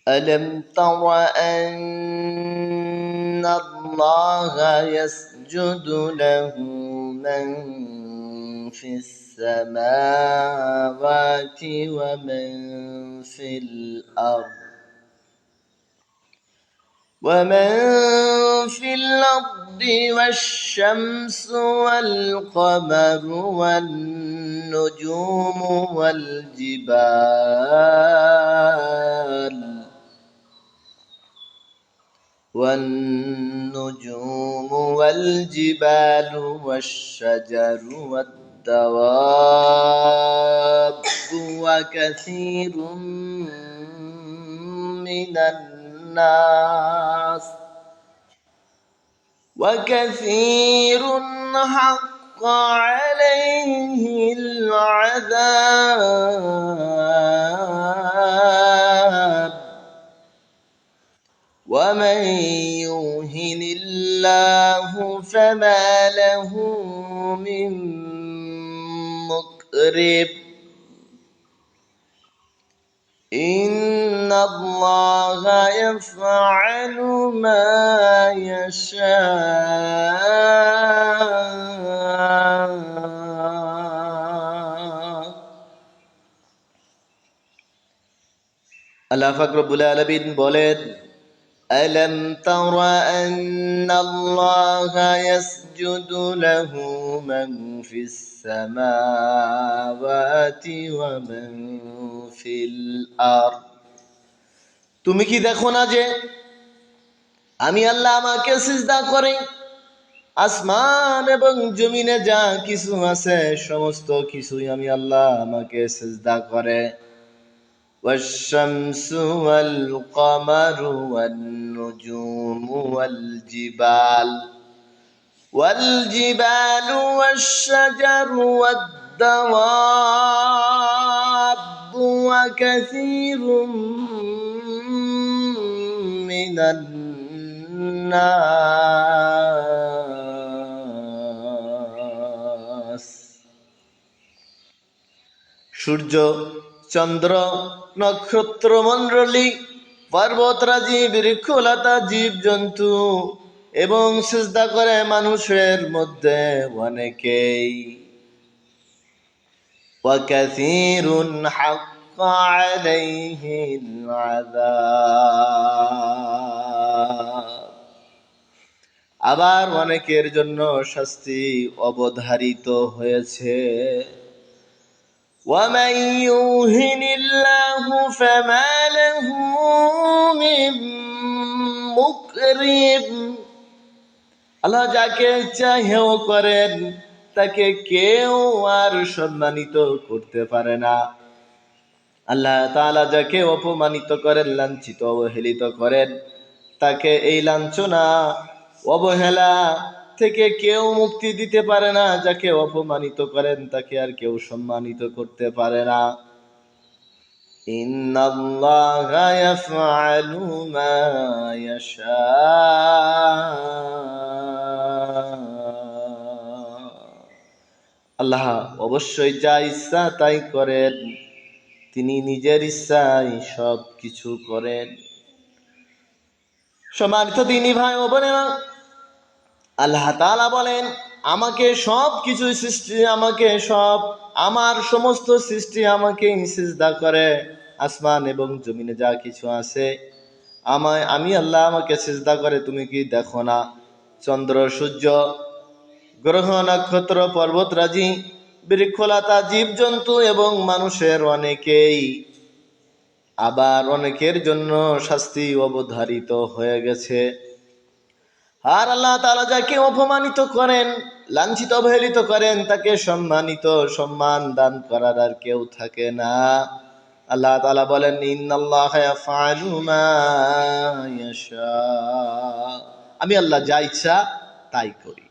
ألم تر أن الله يسجد له من في السماوات ومن في الأرض والشمس والقمر والنجوم والجبال والشجر والدواب وكثير من الناس حق عليه العذاب ومن يهن الله فما له من مكرم إن الله يفعل ما يشاء আল্লাহ পাক রব্বুল আলামিন বলেন ألم تر أن الله يسجد له من في السماوات ومن في الأرض তুমি কি দেখো না যে আমি আল্লাহ আমাকে সিজদা করি আসমান এবং জমিনে যা কিছু আছে সমস্ত কিছুই আমি আল্লাহ আমাকে সিজদা করে والشمس والقمر والنجوم والجبال والشجر والدواب وكثير من الناس সূর্য চন্দ্র নক্ষত্র মণ্ডলী পর্বতরাজি বৃক্ষলতা জীব জন্তু এবং সিজদা করে মানুষের মধ্যে অনেকেই ওয়াকাসীরুন হাক্কা আলাইহিল আযাব আবার অনেকের জন্য শাস্তি অবধারিত হয়েছে ومن يهن الله فما له من مكرم আল্লাহ যাকে ইচ্ছা হেয় করেন তাকে কেউ আর সম্মানিত করতে পারে না আল্লাহ তাআলা যাকে অপমানিত করেন লাঞ্ছিত অবহেলিত করেন তাকে এই লাঞ্ছনা অবহেলা থেকে কেউ মুক্তি দিতে পারে না যাকে অপমানিত করেন তাকে আর কেউ সম্মানিত করতে পারে না ইন্নাল্লাহা ইয়াফআলু মা ইয়াশা আল্লাহ অবশ্যই যা ইচ্ছা তাই করেন তিনি নিজের ইচ্ছায় সব কিছু করেন সম্মানিত দিনী ভাই ও বোনেরা আল্লাহ তাআলা বলেন আমাকে সব কিছু সৃষ্টি আমার সমস্ত সৃষ্টি আমাকে সিজদা করে আসমান এবং জমিনে যা কিছু আছে আমি আল্লাহ আমাকে সিজদা করে তুমি কি দেখো না চন্দ্র সূর্য গ্রহ নক্ষত্র পর্বতরাজি বৃক্ষলতা জীবজন্তু এবং মানুষের অনেকেই আবার অনেকের জন্য শাস্তি অবধারিত হয়ে গেছে আর আল্লাহ তাআলা যাকে অপমানিত করেন লাঞ্ছিত অবহেলিত করেন তাকে সম্মান দান করার আর কেউ থাকে না আল্লাহ তাআলা বলেন ইন্নাল্লাহা ইয়াফআলু মা ইয়াশা আমি আল্লাহ যা ইচ্ছা তাই করি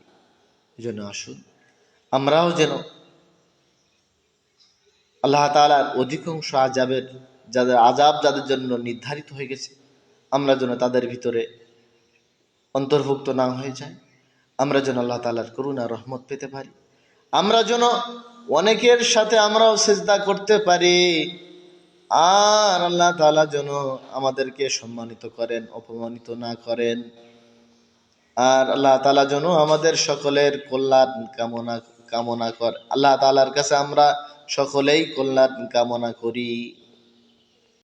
এজন্য আসুন আমরাও যেন আল্লাহ তাআলার অধিকাংশ আযাব যাদের জন্য নির্ধারিত হয়ে গেছে আমরা যেন তাদের ভিতরে অন্তর্ভুক্ত না হয়ে যায় আমরা যেন আল্লাহ তাআলার করুণা রহমত পেতে পারি আমরা যেন অনেকের সাথে আমরাও সিজদা করতে পারি আর আল্লাহ তাআলা যেন আমাদেরকে সম্মানিত করেন, অপমানিত না করেন। আর আল্লাহ তাআলা যেন আমাদের সকলের কল্যাণ কামনা কর। আল্লাহ তাআলার কাছে আমরা সকলেই কল্যাণ কামনা করি।